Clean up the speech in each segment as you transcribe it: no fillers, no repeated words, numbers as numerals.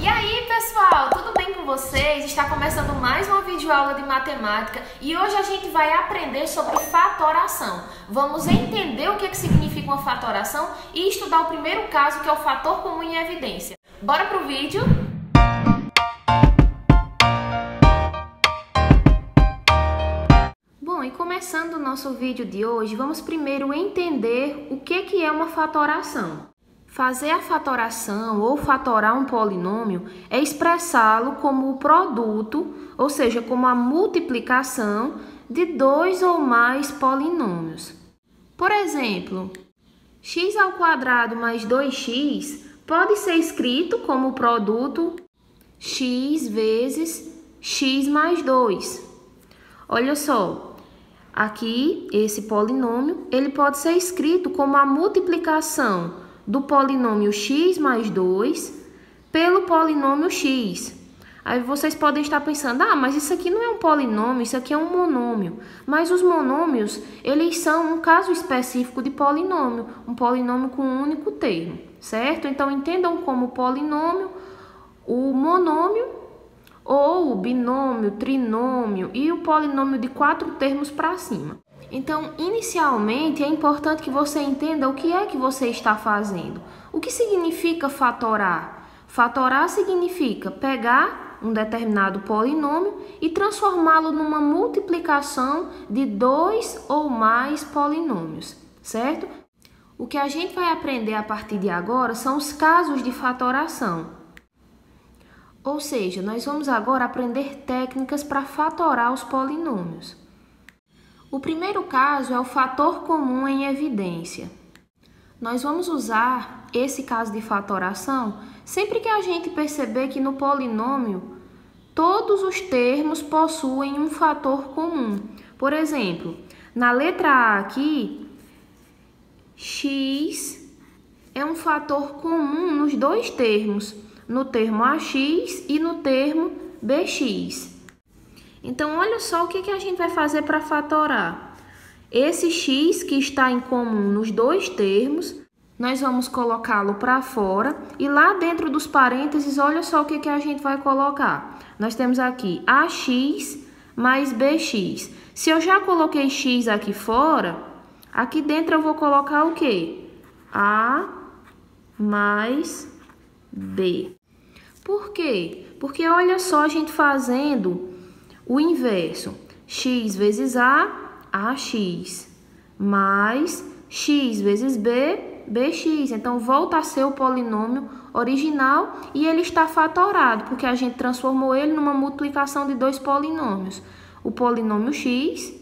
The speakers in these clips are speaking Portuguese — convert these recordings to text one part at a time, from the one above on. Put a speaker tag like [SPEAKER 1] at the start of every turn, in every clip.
[SPEAKER 1] E aí, pessoal, tudo bem com vocês? Está começando mais uma videoaula de matemática e hoje a gente vai aprender sobre fatoração. Vamos entender o que significa uma fatoração e estudar o primeiro caso, que é o fator comum em evidência. Bora pro vídeo? Bom, e começando o nosso vídeo de hoje, vamos primeiro entender o que é uma fatoração. Fazer a fatoração ou fatorar um polinômio é expressá-lo como o produto, ou seja, como a multiplicação de dois ou mais polinômios. Por exemplo, x² mais 2x pode ser escrito como o produto x vezes x mais 2. Olha só, aqui esse polinômio ele pode ser escrito como a multiplicação do polinômio x mais 2 pelo polinômio x. Aí vocês podem estar pensando, mas isso aqui não é um polinômio, isso aqui é um monômio. Mas os monômios, eles são um caso específico de polinômio, um polinômio com um único termo, certo? Então entendam como polinômio, o monômio ou o binômio, trinômio e o polinômio de 4 termos para cima. Então, inicialmente, é importante que você entenda o que é que você está fazendo. O que significa fatorar? Fatorar significa pegar um determinado polinômio e transformá-lo numa multiplicação de dois ou mais polinômios, certo? O que a gente vai aprender a partir de agora são os casos de fatoração. Ou seja, nós vamos agora aprender técnicas para fatorar os polinômios. O primeiro caso é o fator comum em evidência. Nós vamos usar esse caso de fatoração sempre que a gente perceber que no polinômio todos os termos possuem um fator comum. Por exemplo, na letra A aqui, x é um fator comum nos dois termos, no termo ax e no termo bx. Então, olha só o que a gente vai fazer para fatorar. Esse x que está em comum nos dois termos, nós vamos colocá-lo para fora. E lá dentro dos parênteses, olha só o que a gente vai colocar. Nós temos aqui ax mais bx. Se eu já coloquei x aqui fora, aqui dentro eu vou colocar o quê? A mais b. Por quê? Porque olha só a gente fazendo o inverso, x vezes a, ax, mais x vezes b, bx. Então, volta a ser o polinômio original e ele está fatorado, porque a gente transformou ele numa multiplicação de dois polinômios, o polinômio x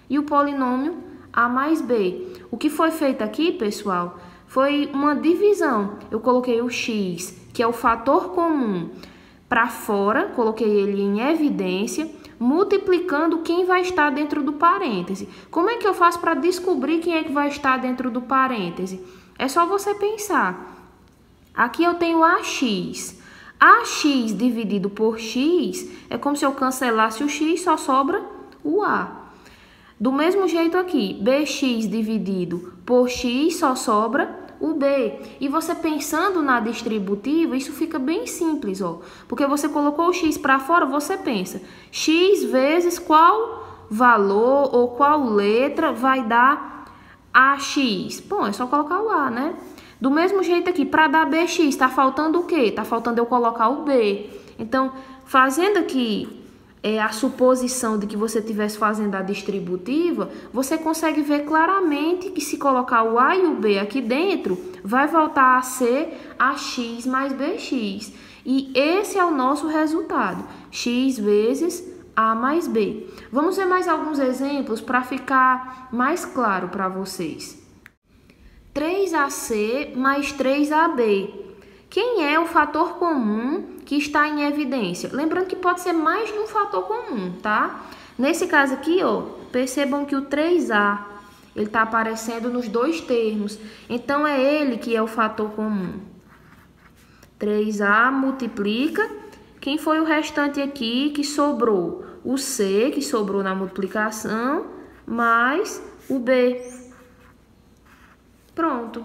[SPEAKER 1] e o polinômio a mais b. O que foi feito aqui, pessoal, foi uma divisão. Eu coloquei o x, que é o fator comum, para fora, coloquei ele em evidência, multiplicando quem vai estar dentro do parêntese. Como é que eu faço para descobrir quem é que vai estar dentro do parêntese? É só você pensar. Aqui eu tenho ax. Ax dividido por x é como se eu cancelasse o x, só sobra o a. Do mesmo jeito aqui, bx dividido por x só sobra o b. E você pensando na distributiva, isso fica bem simples, ó. Porque você colocou o x para fora, você pensa, x vezes qual valor ou qual letra vai dar ax? Bom, é só colocar o a, né? Do mesmo jeito aqui, para dar bx, está faltando o quê? Está faltando eu colocar o b. Então, fazendo aqui a suposição de que você estivesse fazendo a distributiva, você consegue ver claramente que se colocar o a e o b aqui dentro, vai voltar a ser ax mais bx. E esse é o nosso resultado, x vezes a mais b. Vamos ver mais alguns exemplos para ficar mais claro para vocês. 3ac mais 3ab. Quem é o fator comum que está em evidência? Lembrando que pode ser mais de um fator comum, tá? Nesse caso aqui, ó, percebam que o 3a, ele está aparecendo nos dois termos. Então, é ele que é o fator comum. 3a multiplica. Quem foi o restante aqui que sobrou? O c, que sobrou na multiplicação, mais o b. Pronto.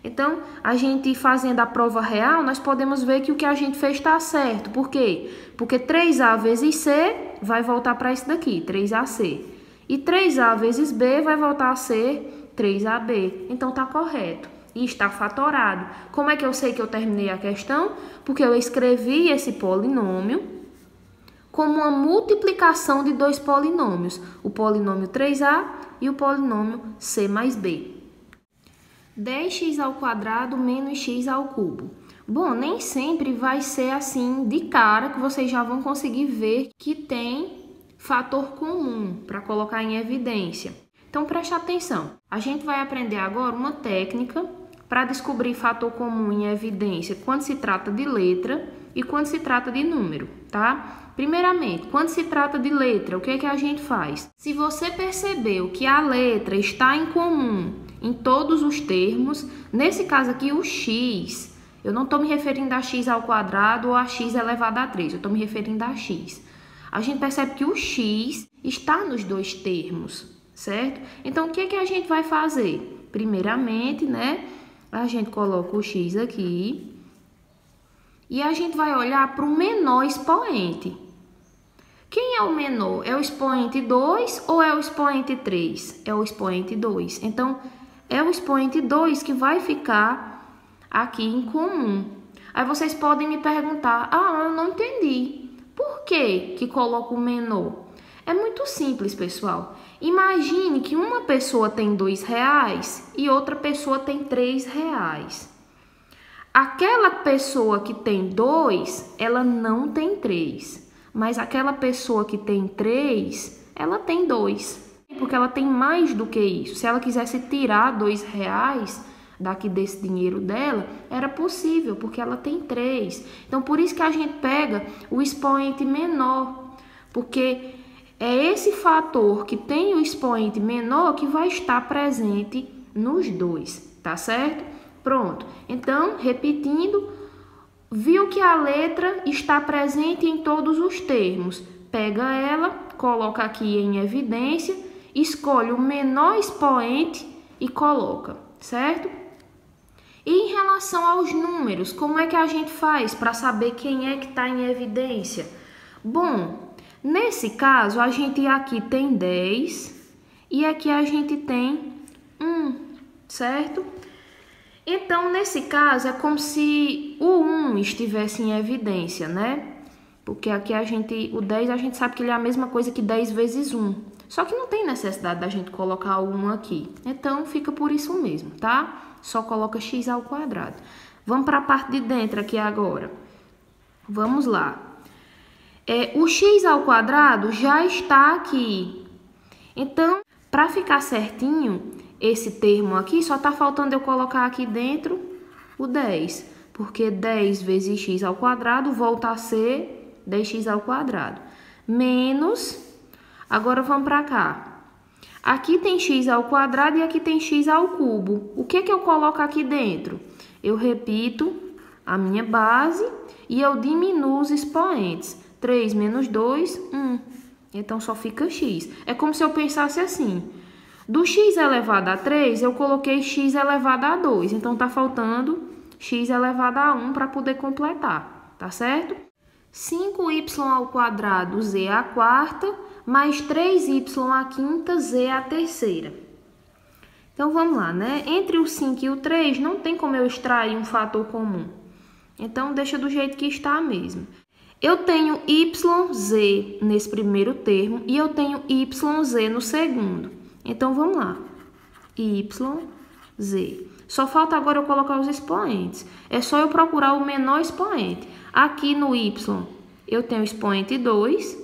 [SPEAKER 1] Então, a gente fazendo a prova real, nós podemos ver que o que a gente fez está certo. Por quê? Porque 3A vezes C vai voltar para isso daqui, 3AC. E 3A vezes B vai voltar a ser 3AB. Então, está correto. E está fatorado. Como é que eu sei que eu terminei a questão? Porque eu escrevi esse polinômio como uma multiplicação de dois polinômios. O polinômio 3A e o polinômio C mais B. 10x² menos x². Bom, nem sempre vai ser assim de cara que vocês já vão conseguir ver que tem fator comum para colocar em evidência. Então, preste atenção. A gente vai aprender agora uma técnica para descobrir fator comum em evidência quando se trata de letra e quando se trata de número, tá? Primeiramente, quando se trata de letra, o que é que a gente faz? Se você percebeu que a letra está em comum em todos os termos, nesse caso aqui o x, eu não estou me referindo a x² ou a x elevado a 3, eu estou me referindo a x. A gente percebe que o x está nos dois termos, certo? Então, o que é que a gente vai fazer? Primeiramente, né, a gente coloca o x aqui e a gente vai olhar para o menor expoente. Quem é o menor? É o expoente 2 ou é o expoente 3? É o expoente 2. Então, é o expoente 2 que vai ficar aqui em comum. Aí vocês podem me perguntar, eu não entendi. Por que coloca o menor? É muito simples, pessoal. Imagine que uma pessoa tem R$2 e outra pessoa tem R$3. Aquela pessoa que tem 2, ela não tem 3. Mas aquela pessoa que tem 3, ela tem 2. Porque ela tem mais do que isso. Se ela quisesse tirar R$2 daqui desse dinheiro dela, era possível, porque ela tem 3. Então, por isso que a gente pega o expoente menor. Porque é esse fator que tem o expoente menor que vai estar presente nos dois, tá certo? Pronto. Então, repetindo, viu que a letra está presente em todos os termos. Pega ela, coloca aqui em evidência, escolhe o menor expoente e coloca, certo? E em relação aos números, como é que a gente faz para saber quem é que está em evidência? Bom, nesse caso, a gente aqui tem 10 e aqui a gente tem 1, certo? Então, nesse caso, é como se o 1 estivesse em evidência, né? Porque aqui o 10 a gente sabe que ele é a mesma coisa que 10 vezes 1. Só que não tem necessidade da gente colocar o 1 aqui. Então, fica por isso mesmo, tá? Só coloca x². Vamos para a parte de dentro aqui agora. Vamos lá. O x² já está aqui. Então, para ficar certinho, esse termo aqui, só está faltando eu colocar aqui dentro o 10. Porque 10 vezes x² volta a ser 10x². Menos, agora vamos para cá. Aqui tem x² e aqui tem x². O que eu coloco aqui dentro? Eu repito a minha base e eu diminuo os expoentes. 3 menos 2, 1. Então, só fica x. É como se eu pensasse assim. Do x elevado a 3, eu coloquei x elevado a 2. Então, tá faltando x elevado a 1 para poder completar. Tá certo? 5y² z à quarta, mais 3y à quinta, z à terceira. Então, vamos lá, né? Entre o 5 e o 3, não tem como eu extrair um fator comum. Então, deixa do jeito que está mesmo. Eu tenho yz nesse primeiro termo e eu tenho yz no segundo. Então, vamos lá. Yz. Só falta agora eu colocar os expoentes. É só eu procurar o menor expoente. Aqui no y eu tenho expoente 2.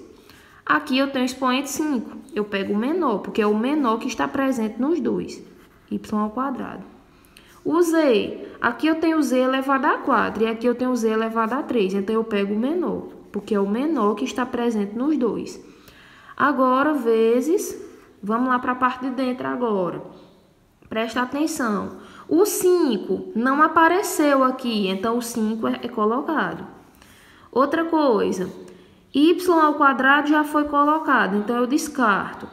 [SPEAKER 1] Aqui eu tenho expoente 5. Eu pego o menor, porque é o menor que está presente nos dois. Y². O z, aqui eu tenho z elevado a 4 e aqui eu tenho z elevado a 3. Então, eu pego o menor, porque é o menor que está presente nos dois. Agora, vezes, vamos lá para a parte de dentro agora. Presta atenção. O 5 não apareceu aqui, então o 5 é colocado. Outra coisa, y² já foi colocado, então eu descarto.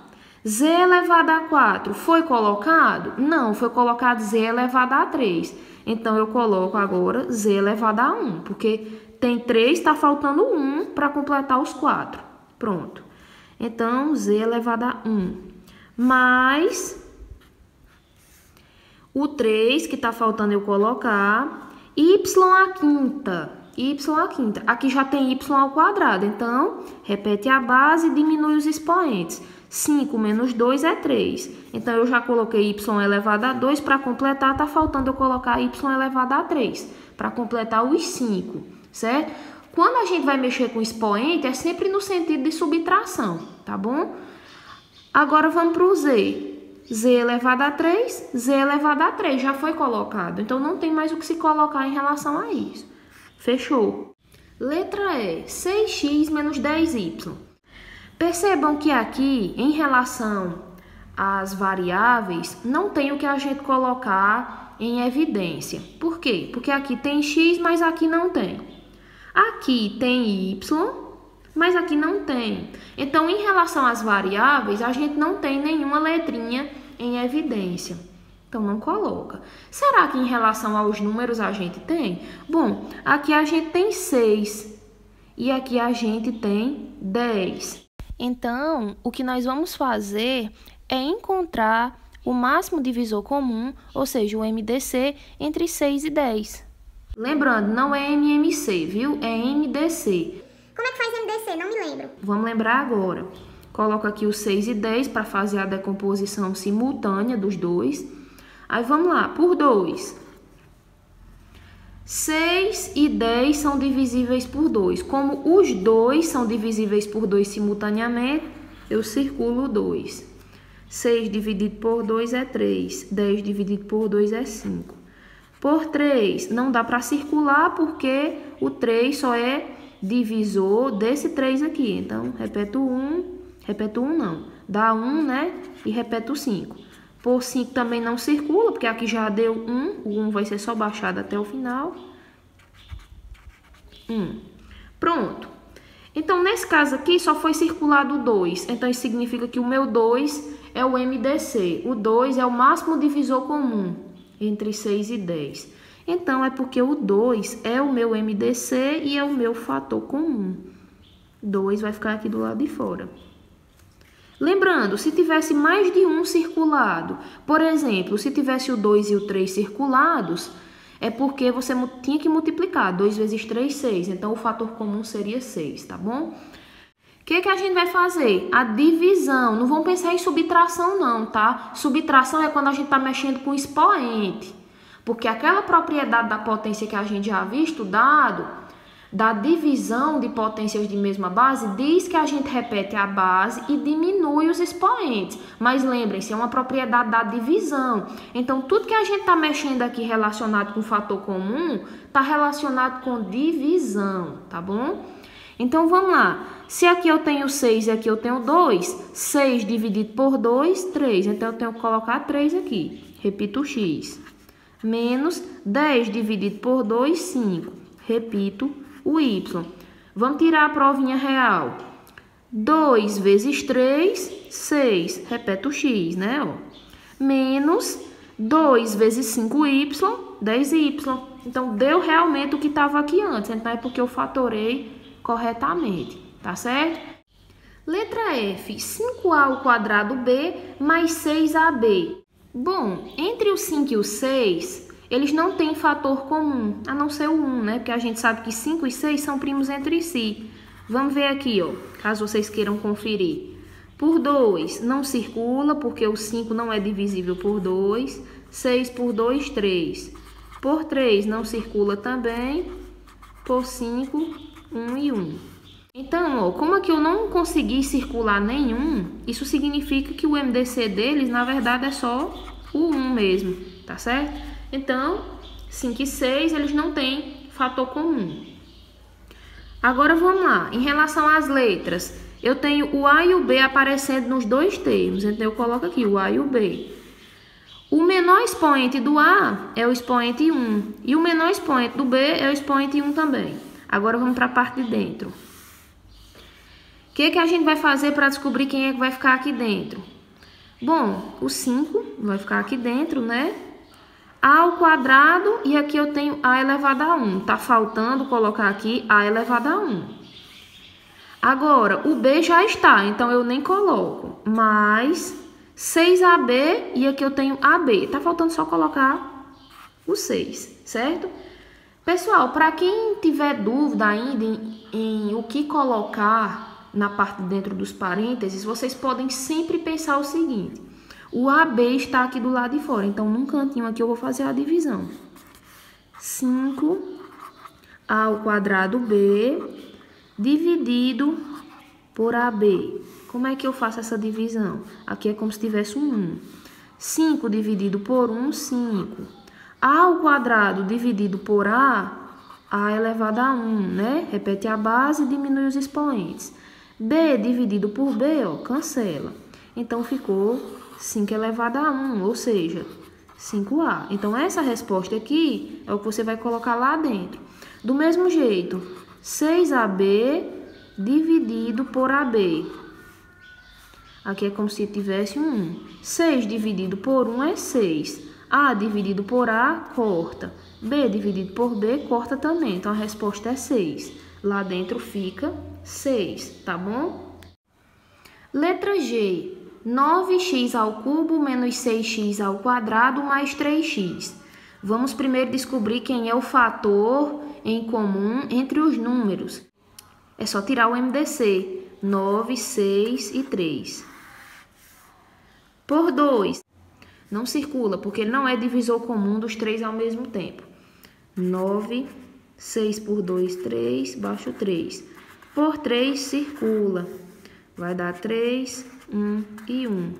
[SPEAKER 1] Z elevado a 4 foi colocado? Não, foi colocado Z elevado a 3. Então, eu coloco agora Z elevado a 1, porque tem 3, está faltando 1 para completar os 4. Pronto. Então, Z elevado a 1 mais o 3, que está faltando eu colocar, y à quinta. Y à quinta. Aqui já tem y ao quadrado, então, repete a base e diminui os expoentes. 5 menos 2 é 3. Então, eu já coloquei y elevado a 2. Para completar, está faltando eu colocar y elevado a 3. Para completar os 5, certo? Quando a gente vai mexer com expoente, é sempre no sentido de subtração, tá bom? Agora, vamos para o z. Z elevado a 3, Z elevado a 3. Já foi colocado. Então, não tem mais o que se colocar em relação a isso. Fechou? Letra E. 6x menos 10y. Percebam que aqui, em relação às variáveis, não tem o que a gente colocar em evidência. Por quê? Porque aqui tem x, mas aqui não tem. Aqui tem y, mas aqui não tem. Então, em relação às variáveis, a gente não tem nenhuma letrinha em evidência. Então, não coloca. Será que em relação aos números a gente tem? Bom, aqui a gente tem 6 e aqui a gente tem 10. Então, o que nós vamos fazer é encontrar o máximo divisor comum, ou seja, o MDC, entre 6 e 10. Lembrando, não é MMC, viu? É MDC.
[SPEAKER 2] Como é que faz MDC? Não me lembro.
[SPEAKER 1] Vamos lembrar agora. Coloco aqui os 6 e 10 para fazer a decomposição simultânea dos dois. Aí vamos lá, por 2. 6 e 10 são divisíveis por 2. Como os dois são divisíveis por 2 simultaneamente, eu circulo 2. 6 dividido por 2 é 3. 10 dividido por 2 é 5. Por 3, não dá para circular porque o 3 só é divisor desse 3 aqui. Então, repeto 1 não, dá 1, né? E repeto 5. Por 5 também não circula, porque aqui já deu 1. O 1 vai ser só baixado até o final. 1. Pronto. Então, nesse caso aqui, só foi circulado 2. Então, isso significa que o meu 2 é o MDC. O 2 é o máximo divisor comum entre 6 e 10. Então, é porque o 2 é o meu MDC e é o meu fator comum. 2 vai ficar aqui do lado de fora. Lembrando, se tivesse mais de um circulado, por exemplo, se tivesse o 2 e o 3 circulados, é porque você tinha que multiplicar. 2 vezes 3, 6. Então, o fator comum seria 6, tá bom? O que a gente vai fazer? A divisão. Não vamos pensar em subtração, não, tá? Subtração é quando a gente está mexendo com expoente. Porque aquela propriedade da potência que a gente já havia estudado, da divisão de potências de mesma base, diz que a gente repete a base e diminui os expoentes. Mas lembrem-se, é uma propriedade da divisão. Então, tudo que a gente está mexendo aqui relacionado com fator comum, está relacionado com divisão, tá bom? Então, vamos lá. Se aqui eu tenho 6 e aqui eu tenho 2, 6 dividido por 2, 3. Então, eu tenho que colocar 3 aqui. Repito o x. Menos 10 dividido por 2, 5. Repito o y. Vamos tirar a provinha real. 2 vezes 3, 6. Repete o x, né? Ó. Menos 2 vezes 5y, 10y. Então, deu realmente o que estava aqui antes. Então, é porque eu fatorei corretamente. Tá certo? Letra F. 5a ao quadrado b mais 6ab. Bom, entre o 5 e o 6... eles não têm fator comum, a não ser o 1, né? Porque a gente sabe que 5 e 6 são primos entre si. Vamos ver aqui, ó, caso vocês queiram conferir. Por 2, não circula, porque o 5 não é divisível por 2. 6 por 2, 3. Por 3, não circula também. Por 5, 1 e 1. Então, ó, como aqui eu não consegui circular nenhum, isso significa que o MDC deles, na verdade, é só o 1 mesmo, tá certo? Então, 5 e 6, eles não têm fator comum. Agora, vamos lá. Em relação às letras, eu tenho o A e o B aparecendo nos dois termos. Então, eu coloco aqui o A e o B. O menor expoente do A é o expoente 1. E o menor expoente do B é o expoente 1 também. Agora, vamos para a parte de dentro. O que a gente vai fazer para descobrir quem é que vai ficar aqui dentro? Bom, o 5 vai ficar aqui dentro, né? A ao quadrado e aqui eu tenho A elevado a 1. Tá faltando colocar aqui A elevado a 1. Agora, o B já está, então eu nem coloco. Mais 6AB e aqui eu tenho AB. Tá faltando só colocar o 6, certo? Pessoal, para quem tiver dúvida ainda em o que colocar na parte de dentro dos parênteses, vocês podem sempre pensar o seguinte. O AB está aqui do lado de fora, então num cantinho aqui eu vou fazer a divisão. 5 ao quadrado B dividido por AB. Como é que eu faço essa divisão? Aqui é como se tivesse um 1. 5 dividido por 1, 5. A ao quadrado dividido por A elevado a 1, né? Repete a base e diminui os expoentes. B dividido por B, ó, cancela. Então, ficou 5 elevado a 1, ou seja, 5A. Então, essa resposta aqui é o que você vai colocar lá dentro. Do mesmo jeito, 6AB dividido por AB. Aqui é como se tivesse um 1. 6 dividido por 1 é 6. A dividido por A, corta. B dividido por B, corta também. Então, a resposta é 6. Lá dentro fica 6, tá bom? Letra G. 9x ao cubo menos 6x ao quadrado mais 3x. Vamos primeiro descobrir quem é o fator em comum entre os números. É só tirar o MDC. 9, 6 e 3. Por 2. Não circula, porque ele não é divisor comum dos 3 ao mesmo tempo. 9, 6 por 2, 3, baixo 3. Por 3, circula. Vai dar 3, 1 e 1.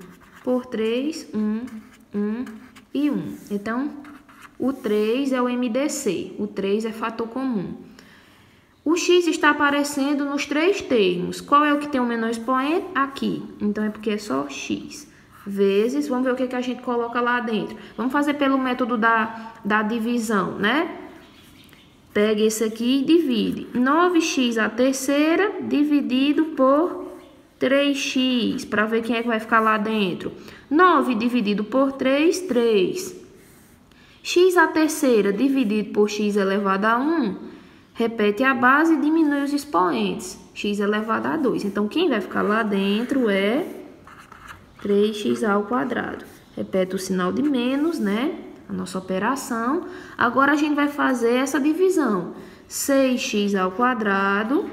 [SPEAKER 1] Por 3, 1, 1 e 1. Então, o 3 é o MDC. O 3 é fator comum. O x está aparecendo nos 3 termos. Qual é o que tem o menor expoente? Aqui. Então, é porque é só x. Vezes, vamos ver o que a gente coloca lá dentro. Vamos fazer pelo método da divisão, né? Pega esse aqui e divide. 9x à terceira dividido por 3x, para ver quem é que vai ficar lá dentro. 9 dividido por 3, 3. X à terceira dividido por x elevado a 1, repete a base e diminui os expoentes. X elevado a 2. Então, quem vai ficar lá dentro é 3x ao quadrado. Repete o sinal de menos, né? A nossa operação. Agora, a gente vai fazer essa divisão. 6x ao quadrado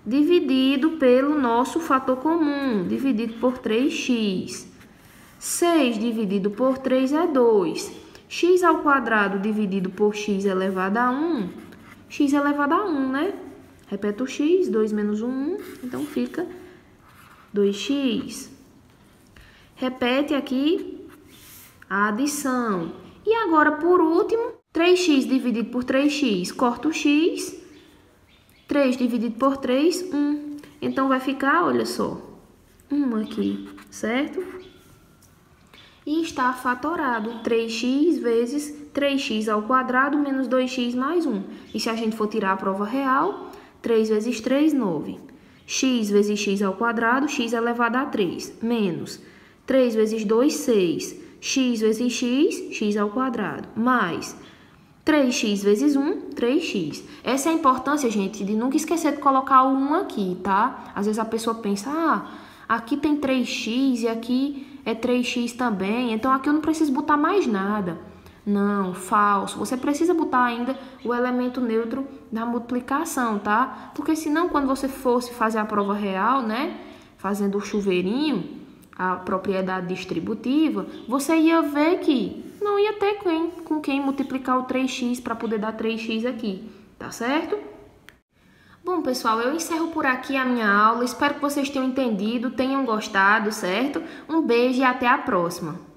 [SPEAKER 1] dividido pelo nosso fator comum, dividido por 3x. 6 dividido por 3 é 2. X ao quadrado dividido por x elevado a 1. X elevado a 1, né? Repete o x, 2 menos 1, então fica 2x. Repete aqui a adição. E agora, por último, 3x dividido por 3x, corta o x. 3 dividido por 3, 1. Então, vai ficar, olha só, 1 aqui, certo? E está fatorado. 3x vezes 3x ao quadrado menos 2x mais 1. E se a gente for tirar a prova real, 3 vezes 3, 9. X vezes x ao quadrado, x elevado a 3, menos 3 vezes 2, 6. X vezes x, x ao quadrado, mais 3x vezes 1, 3x. Essa é a importância, gente, de nunca esquecer de colocar o 1 aqui, tá? Às vezes a pessoa pensa, aqui tem 3x e aqui é 3x também, então aqui eu não preciso botar mais nada. Não, falso. Você precisa botar ainda o elemento neutro da multiplicação, tá? Porque senão, quando você fosse fazer a prova real, né? Fazendo o chuveirinho, a propriedade distributiva, você ia ver que não ia ter com quem multiplicar o 3x para poder dar 3x aqui, tá certo? Bom, pessoal, eu encerro por aqui a minha aula. Espero que vocês tenham entendido, tenham gostado, certo? Um beijo e até a próxima!